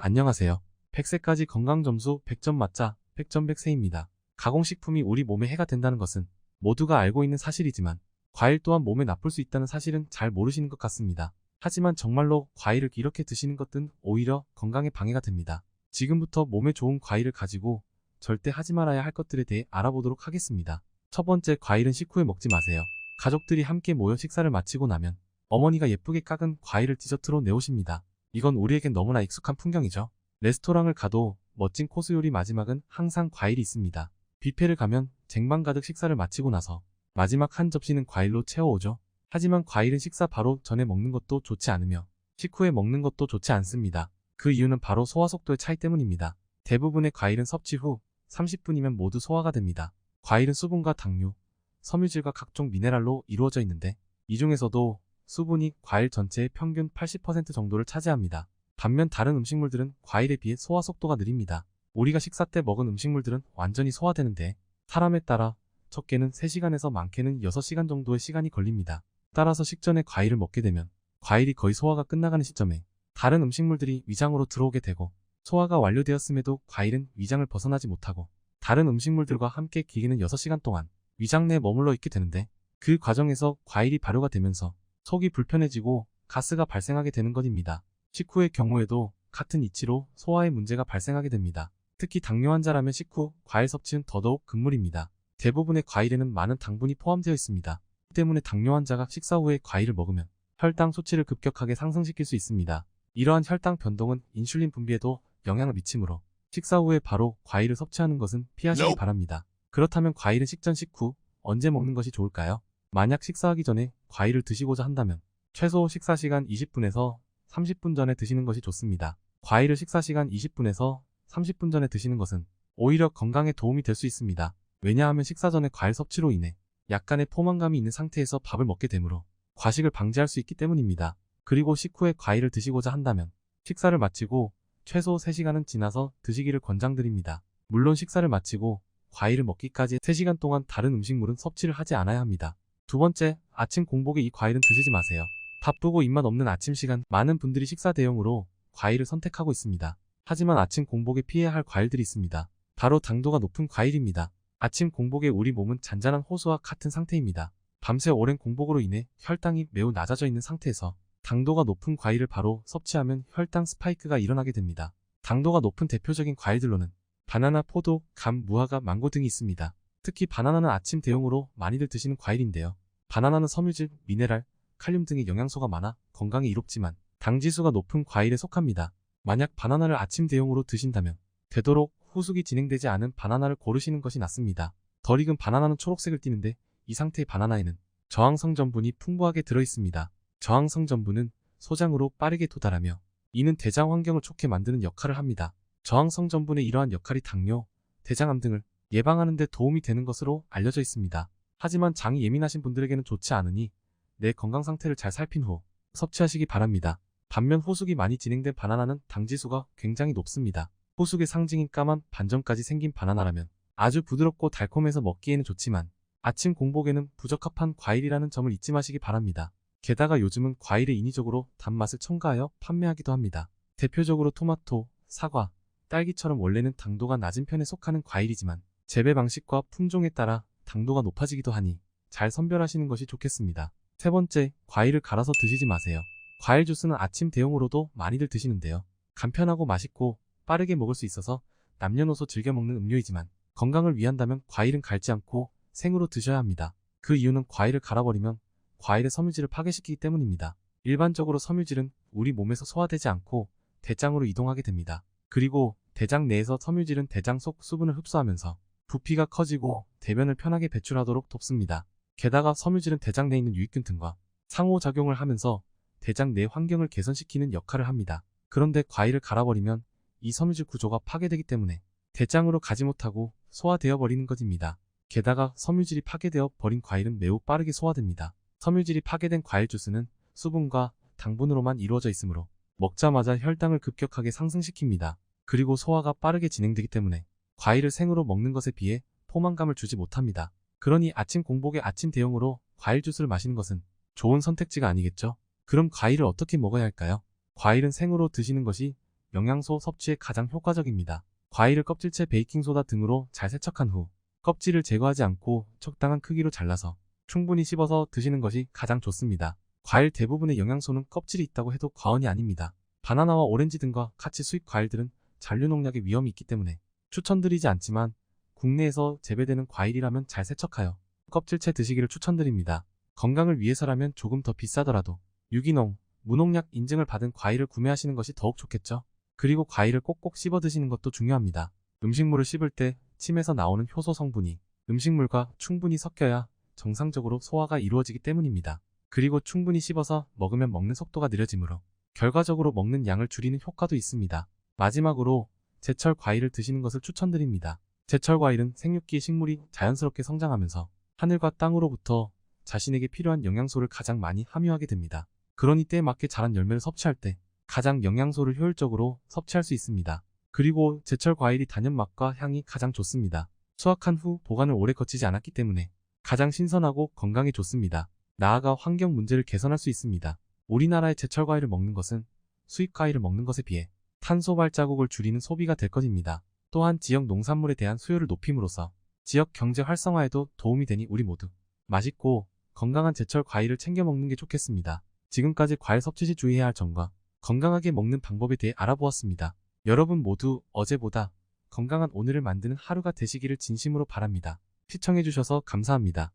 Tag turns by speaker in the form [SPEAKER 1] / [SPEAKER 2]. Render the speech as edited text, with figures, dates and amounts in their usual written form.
[SPEAKER 1] 안녕하세요. 100세까지 건강점수 100점 맞자 100점 100세입니다. 가공식품이 우리 몸에 해가 된다는 것은 모두가 알고 있는 사실이지만 과일 또한 몸에 나쁠 수 있다는 사실은 잘 모르시는 것 같습니다. 하지만 정말로 과일을 이렇게 드시는 것은 오히려 건강에 방해가 됩니다. 지금부터 몸에 좋은 과일을 가지고 절대 하지 말아야 할 것들에 대해 알아보도록 하겠습니다. 첫 번째, 과일은 식후에 먹지 마세요. 가족들이 함께 모여 식사를 마치고 나면 어머니가 예쁘게 깎은 과일을 디저트로 내오십니다. 이건 우리에겐 너무나 익숙한 풍경이죠. 레스토랑을 가도 멋진 코스 요리 마지막은 항상 과일이 있습니다. 뷔페를 가면 쟁반 가득 식사를 마치고 나서 마지막 한 접시는 과일로 채워오죠. 하지만 과일은 식사 바로 전에 먹는 것도 좋지 않으며 식후에 먹는 것도 좋지 않습니다. 그 이유는 바로 소화 속도의 차이 때문입니다. 대부분의 과일은 섭취 후 30분이면 모두 소화가 됩니다. 과일은 수분과 당류, 섬유질과 각종 미네랄로 이루어져 있는데 이 중에서도 수분이 과일 전체의 평균 80% 정도를 차지합니다. 반면 다른 음식물들은 과일에 비해 소화 속도가 느립니다. 우리가 식사 때 먹은 음식물들은 완전히 소화되는데 사람에 따라 적게는 3시간에서 많게는 6시간 정도의 시간이 걸립니다. 따라서 식전에 과일을 먹게 되면 과일이 거의 소화가 끝나가는 시점에 다른 음식물들이 위장으로 들어오게 되고 소화가 완료되었음에도 과일은 위장을 벗어나지 못하고 다른 음식물들과 함께 길이는 6시간 동안 위장 내에 머물러 있게 되는데 그 과정에서 과일이 발효가 되면서 속이 불편해지고 가스가 발생하게 되는 것입니다. 식후의 경우에도 같은 이치로 소화에 문제가 발생하게 됩니다. 특히 당뇨 환자라면 식후 과일 섭취는 더더욱 금물입니다. 대부분의 과일에는 많은 당분이 포함되어 있습니다. 때문에 당뇨 환자가 식사 후에 과일을 먹으면 혈당 수치를 급격하게 상승시킬 수 있습니다. 이러한 혈당 변동은 인슐린 분비에도 영향을 미치므로 식사 후에 바로 과일을 섭취하는 것은 피하시기 바랍니다. 그렇다면 과일은 식전 식후 언제 먹는 것이 좋을까요? 만약 식사하기 전에 과일을 드시고자 한다면 최소 식사 시간 20분에서 30분 전에 드시는 것이 좋습니다. 과일을 식사 시간 20분에서 30분 전에 드시는 것은 오히려 건강에 도움이 될 수 있습니다. 왜냐하면 식사 전에 과일 섭취로 인해 약간의 포만감이 있는 상태에서 밥을 먹게 되므로 과식을 방지할 수 있기 때문입니다. 그리고 식후에 과일을 드시고자 한다면 식사를 마치고 최소 3시간은 지나서 드시기를 권장드립니다. 물론 식사를 마치고 과일을 먹기까지 3시간 동안 다른 음식물은 섭취를 하지 않아야 합니다. 두 번째, 아침 공복에 이 과일은 드시지 마세요. 바쁘고 입맛 없는 아침 시간, 많은 분들이 식사 대용으로 과일을 선택하고 있습니다. 하지만 아침 공복에 피해야 할 과일들이 있습니다. 바로 당도가 높은 과일입니다. 아침 공복에 우리 몸은 잔잔한 호수와 같은 상태입니다. 밤새 오랜 공복으로 인해 혈당이 매우 낮아져 있는 상태에서 당도가 높은 과일을 바로 섭취하면 혈당 스파이크가 일어나게 됩니다. 당도가 높은 대표적인 과일들로는 바나나, 포도, 감, 무화과, 망고 등이 있습니다. 특히 바나나는 아침 대용으로 많이들 드시는 과일인데요. 바나나는 섬유질, 미네랄, 칼륨 등의 영양소가 많아 건강에 이롭지만 당지수가 높은 과일에 속합니다. 만약 바나나를 아침 대용으로 드신다면 되도록 후숙이 진행되지 않은 바나나를 고르시는 것이 낫습니다. 덜 익은 바나나는 초록색을 띠는데 이 상태의 바나나에는 저항성 전분이 풍부하게 들어있습니다. 저항성 전분은 소장으로 빠르게 도달하며 이는 대장 환경을 좋게 만드는 역할을 합니다. 저항성 전분의 이러한 역할이 당뇨, 대장암 등을 예방하는 데 도움이 되는 것으로 알려져 있습니다. 하지만 장이 예민하신 분들에게는 좋지 않으니 내 건강 상태를 잘 살핀 후 섭취하시기 바랍니다. 반면 후숙이 많이 진행된 바나나는 당지수가 굉장히 높습니다. 후숙의 상징인 까만 반점까지 생긴 바나나라면 아주 부드럽고 달콤해서 먹기에는 좋지만 아침 공복에는 부적합한 과일이라는 점을 잊지 마시기 바랍니다. 게다가 요즘은 과일에 인위적으로 단맛을 첨가하여 판매하기도 합니다. 대표적으로 토마토, 사과, 딸기처럼 원래는 당도가 낮은 편에 속하는 과일이지만 재배 방식과 품종에 따라 당도가 높아지기도 하니 잘 선별하시는 것이 좋겠습니다. 세 번째, 과일을 갈아서 드시지 마세요. 과일 주스는 아침 대용으로도 많이들 드시는데요. 간편하고 맛있고 빠르게 먹을 수 있어서 남녀노소 즐겨 먹는 음료이지만 건강을 위한다면 과일은 갈지 않고 생으로 드셔야 합니다. 그 이유는 과일을 갈아버리면 과일의 섬유질을 파괴시키기 때문입니다. 일반적으로 섬유질은 우리 몸에서 소화되지 않고 대장으로 이동하게 됩니다. 그리고 대장 내에서 섬유질은 대장 속 수분을 흡수하면서 부피가 커지고 대변을 편하게 배출하도록 돕습니다. 게다가 섬유질은 대장 내에 있는 유익균 등과 상호작용을 하면서 대장 내 환경을 개선시키는 역할을 합니다. 그런데 과일을 갈아버리면 이 섬유질 구조가 파괴되기 때문에 대장으로 가지 못하고 소화되어 버리는 것입니다. 게다가 섬유질이 파괴되어 버린 과일은 매우 빠르게 소화됩니다. 섬유질이 파괴된 과일 주스는 수분과 당분으로만 이루어져 있으므로 먹자마자 혈당을 급격하게 상승시킵니다. 그리고 소화가 빠르게 진행되기 때문에 과일을 생으로 먹는 것에 비해 포만감을 주지 못합니다. 그러니 아침 공복에 아침 대용으로 과일 주스를 마시는 것은 좋은 선택지가 아니겠죠? 그럼 과일을 어떻게 먹어야 할까요? 과일은 생으로 드시는 것이 영양소 섭취에 가장 효과적입니다. 과일을 껍질째 베이킹소다 등으로 잘 세척한 후 껍질을 제거하지 않고 적당한 크기로 잘라서 충분히 씹어서 드시는 것이 가장 좋습니다. 과일 대부분의 영양소는 껍질이 있다고 해도 과언이 아닙니다. 바나나와 오렌지 등과 같이 수입 과일들은 잔류 농약의 위험이 있기 때문에 추천드리지 않지만 국내에서 재배되는 과일이라면 잘 세척하여 껍질째 드시기를 추천드립니다. 건강을 위해서라면 조금 더 비싸더라도 유기농, 무농약 인증을 받은 과일을 구매하시는 것이 더욱 좋겠죠. 그리고 과일을 꼭꼭 씹어 드시는 것도 중요합니다. 음식물을 씹을 때 침에서 나오는 효소 성분이 음식물과 충분히 섞여야 정상적으로 소화가 이루어지기 때문입니다. 그리고 충분히 씹어서 먹으면 먹는 속도가 느려지므로 결과적으로 먹는 양을 줄이는 효과도 있습니다. 마지막으로 제철 과일을 드시는 것을 추천드립니다. 제철 과일은 생육기의 식물이 자연스럽게 성장하면서 하늘과 땅으로부터 자신에게 필요한 영양소를 가장 많이 함유하게 됩니다. 그러니 때에 맞게 자란 열매를 섭취할 때 가장 영양소를 효율적으로 섭취할 수 있습니다. 그리고 제철 과일이 단연 맛과 향이 가장 좋습니다. 수확한 후 보관을 오래 거치지 않았기 때문에 가장 신선하고 건강에 좋습니다. 나아가 환경 문제를 개선할 수 있습니다. 우리나라의 제철 과일을 먹는 것은 수입 과일을 먹는 것에 비해 탄소 발자국을 줄이는 소비가 될 것입니다. 또한 지역 농산물에 대한 수요를 높임으로써 지역 경제 활성화에도 도움이 되니 우리 모두 맛있고 건강한 제철 과일을 챙겨 먹는 게 좋겠습니다. 지금까지 과일 섭취 시 주의해야 할 점과 건강하게 먹는 방법에 대해 알아보았습니다. 여러분 모두 어제보다 건강한 오늘을 만드는 하루가 되시기를 진심으로 바랍니다. 시청해주셔서 감사합니다.